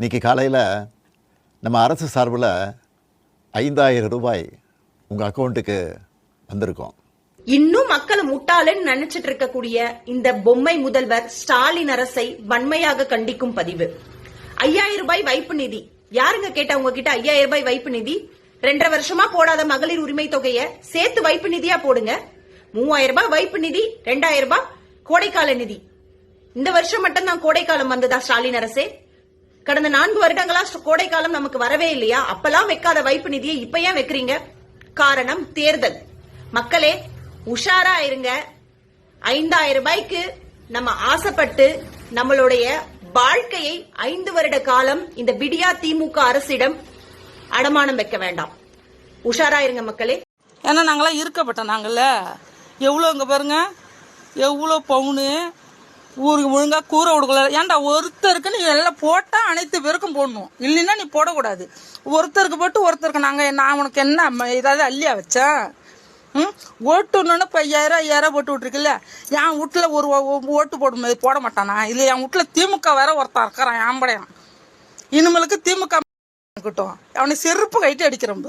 இன்றைக்கி காலையில் நம்ம அரசு சார்பில் 5000 ரூபாய் உங்கள் அக்கௌண்ட்டுக்கு வந்திருக்கோம். இன்னும் மக்கள் முட்டாளன்னு நினைச்சிட்டு இருக்கக்கூடிய இந்த பொம்மை முதல்வர் ஸ்டாலின் அரசை வன்மையாக கண்டிக்கும் பதிவு. 5000 ரூபாய் வைப்பு நிதி யாருங்க கேட்டா உங்ககிட்ட? 5000 ரூபாய் வைப்பு நிதி 2.5 வருஷமா போடாத மகளிர் உரிமை தொகையை சேர்த்து வைப்பு நிதியா போடுங்க. 3000 ரூபாய் வைப்பு நிதி, 2000 ரூபாய் கோடைக்கால நிதி. இந்த வருஷம் மட்டும் தான் கோடைக்காலம் வந்ததா ஸ்டாலின் அரசே? கடந்த 4 வருடங்களா கோடைக்காலம் நமக்கு வரவே இல்லையா? அப்பெல்லாம் வைக்காத வைப்பு நிதியை இப்ப ஏன் வைக்கிறீங்க? காரணம் தேர்தல். மக்களே உஷாரா இருங்க. 5000 ரூபாய்க்கு நம்ம ஆசைப்பட்டு நம்மளுடைய வாழ்க்கையை 5 வருட காலம் இந்த விடியா திமுக அரசிடம் அடமானம் வைக்க வேண்டாம். உஷாரா இருங்க மக்களே. ஏன்னா நாங்களாம் இருக்கப்பட்டோம். நாங்கள்ல எவ்வளோ இங்கே பாருங்க, எவ்வளோ பவுனு ஊருக்கு ஒழுங்காக கூரை கொடுக்கல. ஏன்டா ஒருத்தருக்கு நீ எல்லாம் போட்டால் அனைத்து பேருக்கும் போடணும், இல்லைன்னா நீ போடக்கூடாது. ஒருத்தருக்கு போட்டு ஒருத்தருக்கு நான் உனக்கு என்ன ஏதாவது அள்ளியா வச்சேன்? ஓட்டுன்னு இப்போ 5000 போட்டு விட்டுருக்குல்ல, என் வீட்டில் ஒரு ஓட்டு போடும்போது போட மாட்டானா? இல்லை என் வீட்டில் திமுக வேற ஒருத்தன் இருக்கிறான் ஆம்படையான். இனிமேலுக்கு திமுக இருக்கட்டும், அவனை செருப்பு கைட்டு அடிக்கிறேன் பாரு.